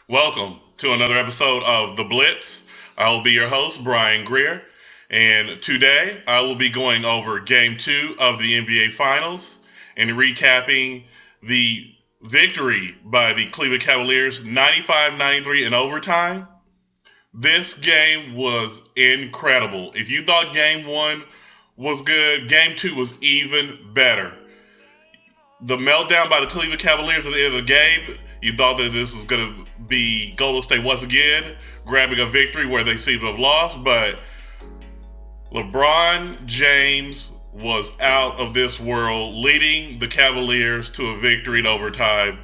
Welcome to another episode of The Blitz. I will be your host, Bryan Greer, and today I will be going over Game 2 of the NBA Finals and recapping the victory by the Cleveland Cavaliers 95-93 in overtime. This game was incredible. If you thought Game 1 was good, Game 2 was even better. The meltdown by the Cleveland Cavaliers at the end of the game, you thought that this was going to be Golden State once again grabbing a victory where they seemed to have lost, but LeBron James was out of this world, leading the Cavaliers to a victory in overtime.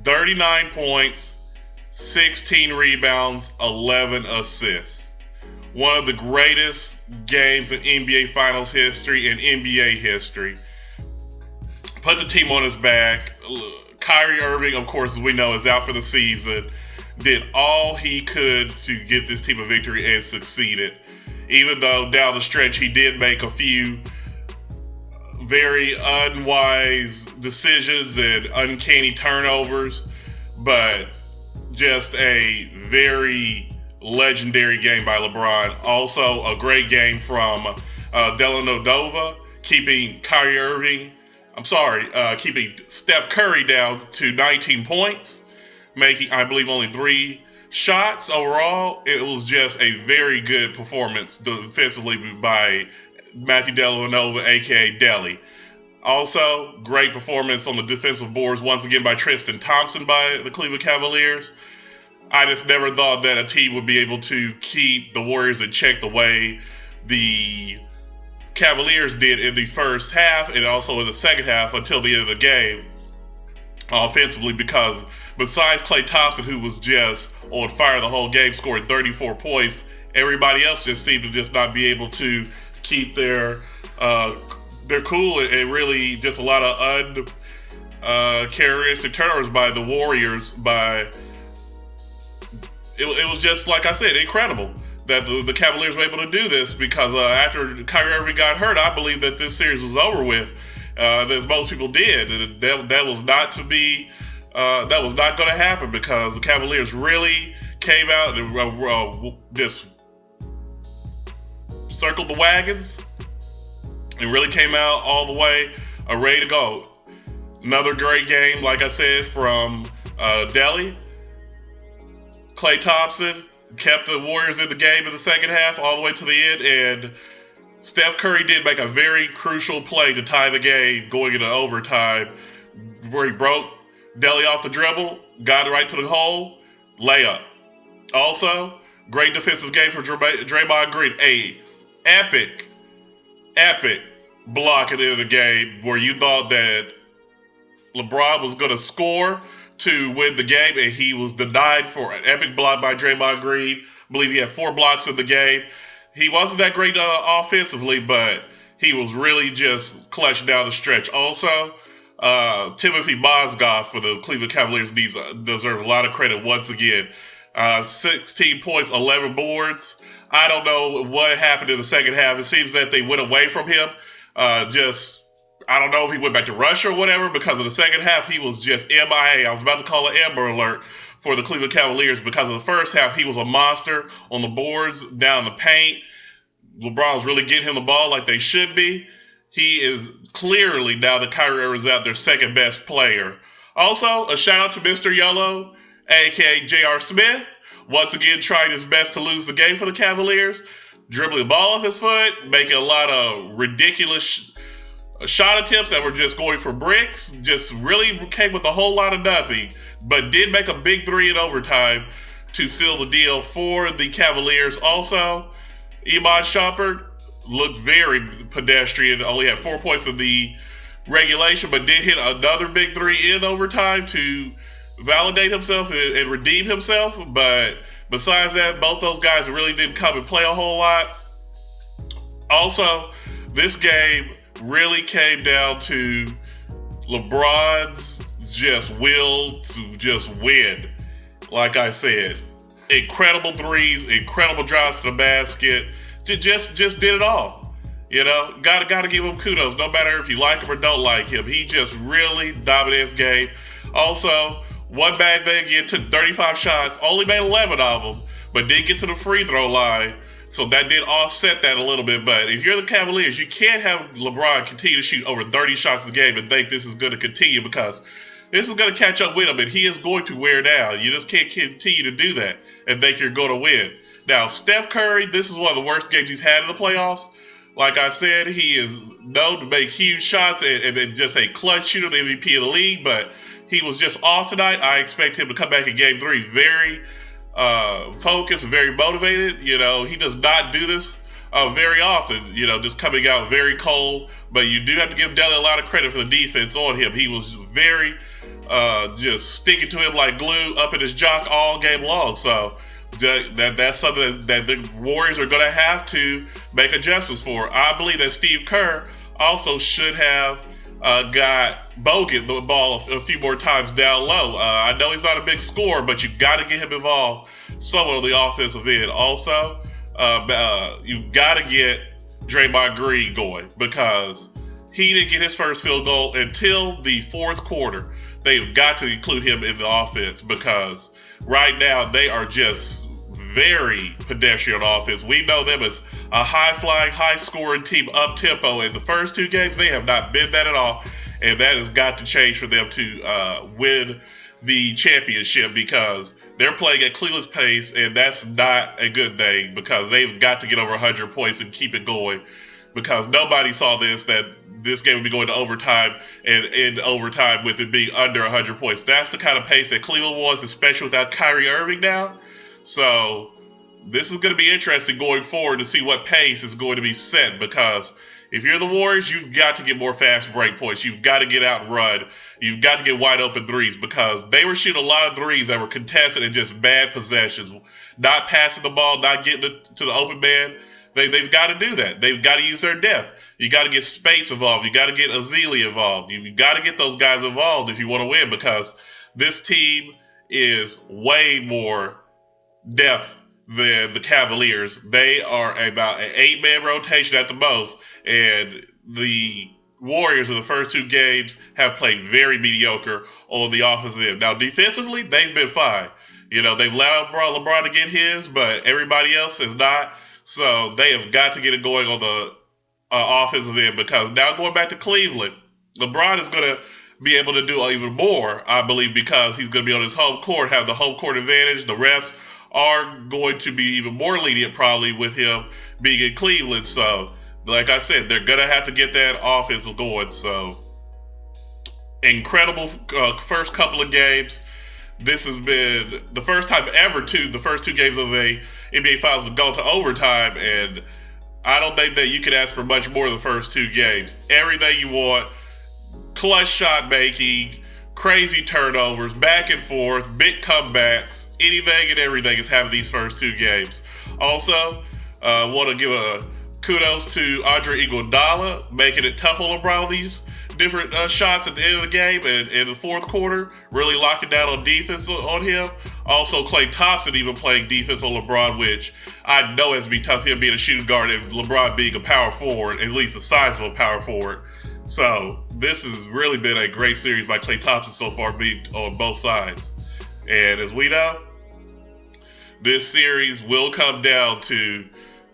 39 points, 16 rebounds, 11 assists. One of the greatest games in NBA Finals history and NBA history. Put the team on his back. Kyrie Irving, of course, as we know, is out for the season. Did all he could to get this team a victory and succeeded. Even though down the stretch he did make a few very unwise decisions and uncanny turnovers, but just a very legendary game by LeBron. Also, a great game from Delanova, keeping keeping Steph Curry down to 19 points, making, I believe, only 3 shots overall. It was just a very good performance defensively by Matthew Delanova, a.k.a. Deli. Also, great performance on the defensive boards, once again, by Tristan Thompson by the Cleveland Cavaliers. I just never thought that a team would be able to keep the Warriors in check the way the Cavaliers did in the first half and also in the second half until the end of the game offensively, because besides Klay Thompson, who was just on fire the whole game, scoring 34 points, everybody else just seemed to just not be able to keep their cool, and really just a lot of uncharacteristic turnovers by the Warriors. It was just, like I said, incredible that the Cavaliers were able to do this, because after Kyrie Irving got hurt, I believe that this series was over with, as most people did. That was not to be, that was not going to happen, because the Cavaliers really came out and just circled the wagons and really came out all the way ready to go. Another great game, like I said, from Deli. Klay Thompson kept the Warriors in the game in the second half all the way to the end, and Steph Curry did make a very crucial play to tie the game going into overtime, where he broke Deli off the dribble, got it right to the hole, layup. Also, great defensive game from Draymond Green. Epic block at the end of the game where you thought that LeBron was going to score to win the game, and he was denied for an epic block by Draymond Green. I believe he had 4 blocks in the game. He wasn't that great offensively, but he was really just clutch down the stretch. Also, Timothy Mozgov for the Cleveland Cavaliers deserves a lot of credit once again. 16 points, 11 boards. I don't know what happened in the second half. It seems that they went away from him. I don't know if he went back to Russia or whatever, because in the second half, he was just MIA. I was about to call an Amber Alert for the Cleveland Cavaliers, because in the first half, he was a monster on the boards, down the paint. LeBron was really getting him the ball like they should be. He is clearly, now that Kyrie Irving is out, their second best player. Also, a shout out to Mr. Yellow, a.k.a. J.R. Smith, once again trying his best to lose the game for the Cavaliers, dribbling the ball off his foot, making a lot of ridiculous shot attempts that were just going for bricks, just really came with a whole lot of nothing, but did make a big 3 in overtime to seal the deal for the Cavaliers. Also, Iman Shumpert looked very pedestrian, only had 4 points in the regulation, but did hit another big 3 in overtime to validate himself and redeem himself. But besides that, both those guys really didn't come and play a whole lot. Also, this game really came down to LeBron's just will to just win. Like I said, incredible threes, incredible drives to the basket. Just did it all. You know, gotta give him kudos. No matter if you like him or don't like him, he just really dominated his game. Also, one bad thing again, took 35 shots, only made 11 of them, but did get to the free throw line. So that did offset that a little bit. But if you're the Cavaliers, you can't have LeBron continue to shoot over 30 shots a game and think this is going to continue, because this is going to catch up with him, and he is going to wear down. You just can't continue to do that and think you're going to win. Now, Steph Curry, this is one of the worst games he's had in the playoffs. Like I said, he is known to make huge shots and just a clutch shooter, the MVP of the league, but he was just off tonight. I expect him to come back in Game 3 very focused, very motivated. You know, he does not do this very often, you know, just coming out very cold. But you do have to give Dele a lot of credit for the defense on him. He was very just sticking to him like glue up in his jock all game long. So that's something that the Warriors are going to have to make adjustments for. I believe that Steve Kerr also should have got Bogut the ball a few more times down low. I know he's not a big scorer, but you got to get him involved somewhat on the offensive end. Also, you got to get Draymond Green going, because he didn't get his first field goal until the fourth quarter. They've got to include him in the offense, because right now they are just very pedestrian offense. We know them as a high-flying, high-scoring team, up-tempo. In the first two games, they have not been that at all, and that has got to change for them to win the championship, because they're playing at Cleveland's pace, and that's not a good thing, because they've got to get over 100 points and keep it going, because nobody saw that this game would be going to overtime and end overtime with it being under 100 points. That's the kind of pace that Cleveland was, especially without Kyrie Irving now. So this is going to be interesting going forward to see what pace is going to be set, because if you're the Warriors, you've got to get more fast break points. You've got to get out and run. You've got to get wide open threes, because they were shooting a lot of threes that were contested and just bad possessions. Not passing the ball, not getting to the open man. They've got to do that. They've got to use their depth. You got to get Space involved. You got to get Azili involved. You got to get those guys involved if you want to win, because this team is way more depth than the Cavaliers. They are about an 8-man rotation at the most, and the Warriors in the first two games have played very mediocre on the offensive end. Now, defensively, they've been fine. You know, they've allowed LeBron to get his, but everybody else has not. So they have got to get it going on the offensive end, because now going back to Cleveland, LeBron is going to be able to do even more, I believe, because he's going to be on his home court, have the home court advantage. The refs are going to be even more lenient probably with him being in Cleveland. So, like I said, they're going to have to get that offense going. So, incredible first couple of games. This has been the first time ever, the first two games of a NBA Finals have gone to overtime, and I don't think that you could ask for much more in the first two games. Everything you want, clutch shot making, crazy turnovers, back and forth, big comebacks, anything and everything is happening these first two games. Also, want to give a kudos to Andre Iguodala, making it tough on LeBron these different shots at the end of the game and in the fourth quarter, really locking down on defense on him. Also, Klay Thompson even playing defense on LeBron, which I know has to be tough, him being a shooting guard and LeBron being a power forward, at least the size of a power forward. So this has really been a great series by Klay Thompson so far, being on both sides. And as we know, this series will come down to,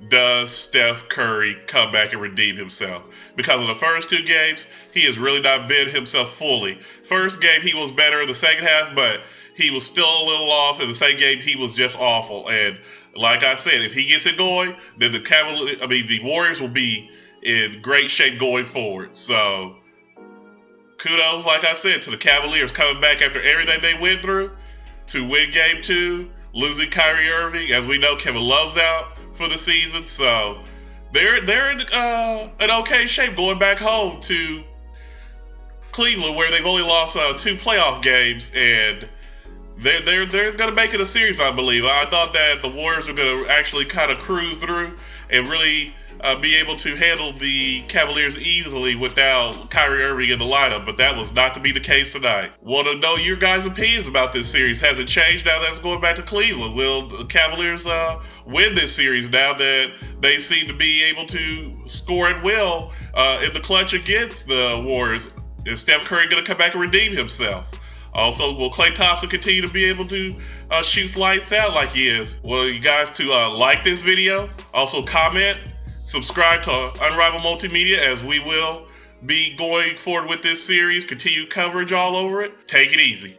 does Steph Curry come back and redeem himself? Because in the first two games, he has really not been himself fully. First game, he was better in the second half, but he was still a little off. In the second game, he was just awful. And like I said, if he gets it going, then the Warriors will be in great shape going forward. So kudos, like I said, to the Cavaliers coming back after everything they went through to win game 2, losing Kyrie Irving. As we know, Kevin Love's out for the season, so they're in an okay shape going back home to Cleveland, where they've only lost 2 playoff games, and they're going to make it a series, I believe. I thought that the Warriors were going to actually kind of cruise through and really be able to handle the Cavaliers easily without Kyrie Irving in the lineup, but that was not to be the case tonight. Want to know your guys' opinions about this series? Has it changed now that it's going back to Cleveland? Will the Cavaliers win this series now that they seem to be able to score at will in the clutch against the Warriors? Is Steph Curry going to come back and redeem himself? Also, will Klay Thompson continue to be able to shoot lights out like he is? Well, you guys to like this video, also comment, subscribe to Unrivaled Multimedia, as we will be going forward with this series, continued coverage all over it. Take it easy.